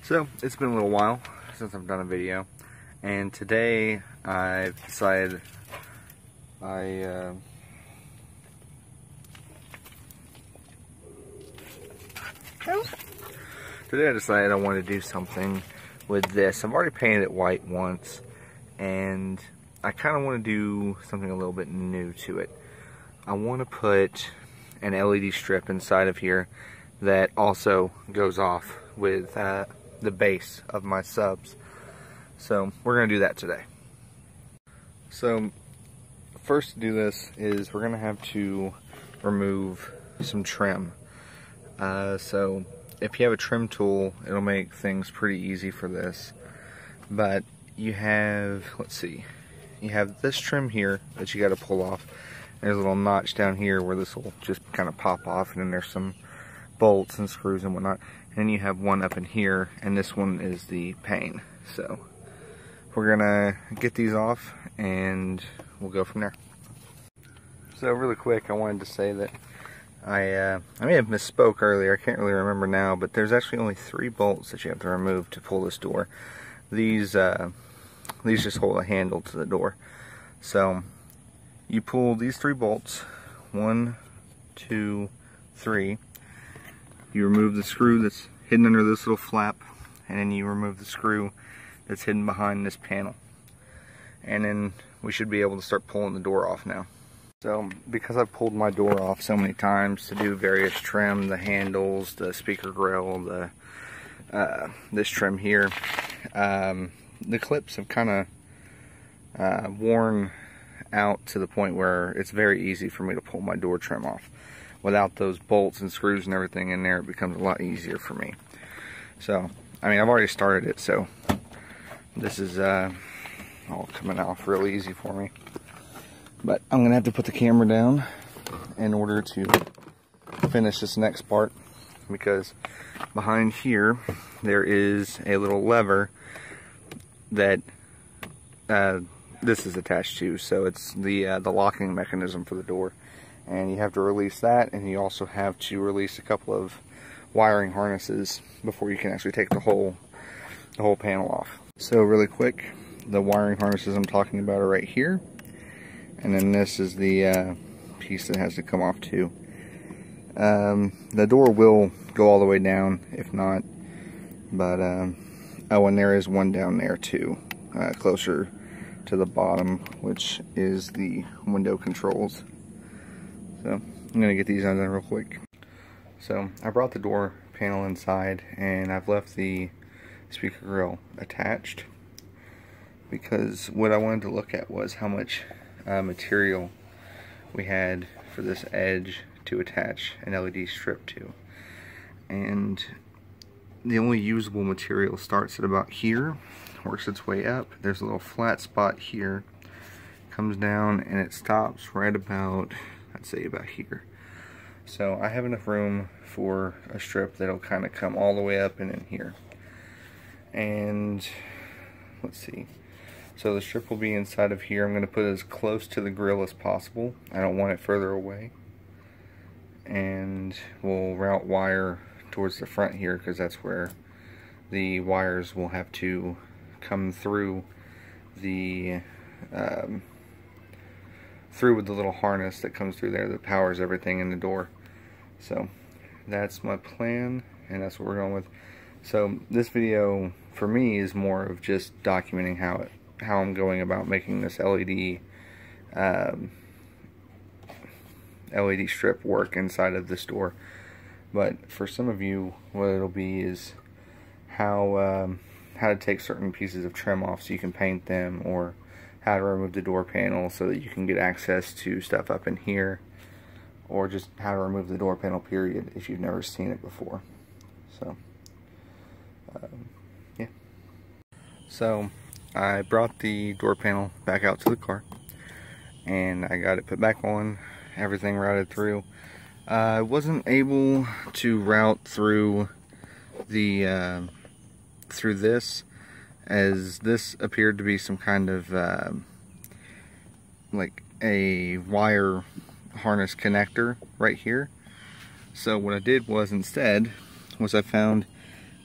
So, it's been a little while since I've done a video, and today I've decided Today I decided I wanted to do something with this. I've already painted it white once, and I kind of want to do something a little bit new to it. I want to put an LED strip inside of here that also goes off with the base of my subs. So we're going to do that today. So first to do this is we're going to have to remove some trim. So if you have a trim tool, it'll make things pretty easy for this. But you have, let's see, you have this trim here that you got to pull off. There's a little notch down here where this will just kind of pop off, and then there's some bolts and screws and whatnot. And then you have one up in here, and this one is the pane. So we're gonna get these off and we'll go from there. So really quick, I wanted to say that I may have misspoke earlier, I can't really remember now, but there's actually only 3 bolts that you have to remove to pull this door. These just hold a handle to the door. So you pull these 3 bolts, 1, 2, 3. You remove the screw that's hidden under this little flap, and then you remove the screw that's hidden behind this panel. And then we should be able to start pulling the door off now. So, because I've pulled my door off so many times to do various trim, the handles, the speaker grill, this trim here, the clips have kind of worn out to the point where it's very easy for me to pull my door trim off. Without those bolts and screws and everything in there, it becomes a lot easier for me. So, I mean, I've already started it, so this is all coming off real easy for me. But I'm going to have to put the camera down in order to finish this next part, because behind here there is a little lever that this is attached to. So it's the locking mechanism for the door, and you have to release that, and you also have to release a couple of wiring harnesses before you can actually take the whole panel off. So really quick, the wiring harnesses I'm talking about are right here. And then this is the piece that has to come off too. The door will go all the way down, if not. But, oh, and there is one down there too, closer to the bottom, which is the window controls. So, I'm going to get these undone real quick. So, I brought the door panel inside, and I've left the speaker grill attached, because what I wanted to look at was how much material we had for this edge to attach an LED strip to. And the only usable material starts at about here, works its way up. There's a little flat spot here, comes down, and it stops right about, I'd say about here. So I have enough room for a strip that'll kind of come all the way up and in here. And let's see. So the strip will be inside of here. I'm going to put it as close to the grill as possible. I don't want it further away. And we'll route wire towards the front here, because that's where the wires will have to come through the with the little harness that comes through there that powers everything in the door. So that's my plan, and that's what we're going with. So this video for me is more of just documenting how I'm going about making this LED strip work inside of this door. But for some of you, what it'll be is how to take certain pieces of trim off so you can paint them, or how to remove the door panel so that you can get access to stuff up in here, or just how to remove the door panel period if you've never seen it before. So yeah. So I brought the door panel back out to the car, and I got it put back on, everything routed through. I wasn't able to route through the through this, as this appeared to be some kind of like a wire harness connector right here. So what I did was, instead, I found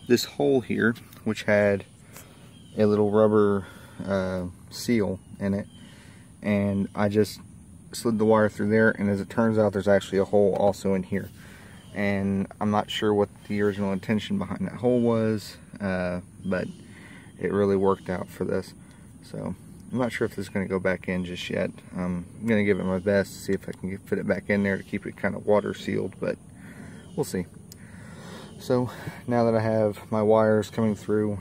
this hole here, which had a little rubber seal in it, and I just slid the wire through there, and as it turns out there's actually a hole also in here, and I'm not sure what the original intention behind that hole was, but it really worked out for this. So I'm not sure if this is going to go back in just yet. I'm going to give it my best to see if I can fit it back in there to keep it kind of water sealed, but we'll see. So now that I have my wires coming through,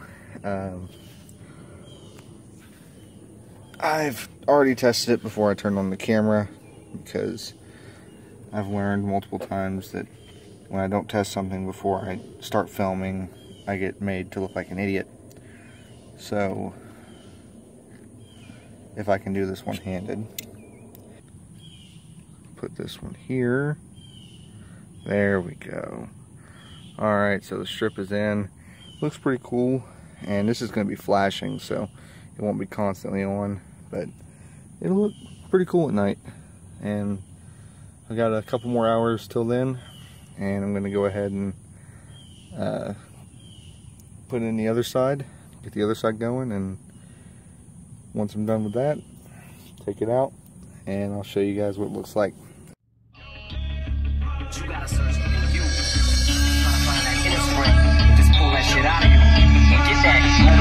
I've already tested it before I turned on the camera, because I've learned multiple times that when I don't test something before I start filming, I get made to look like an idiot. So if I can do this one-handed, put this one here. There we go. Alright, so the strip is in. Looks pretty cool, and this is going to be flashing, so it won't be constantly on, but it'll look pretty cool at night. And I got a couple more hours till then, and I'm going to go ahead and put in the other side, get the other side going, and once I'm done with that, take it out, and I'll show you guys what it looks like. You gotta search for you. Trying to find that inner spring. Just pull that shit out of you and get that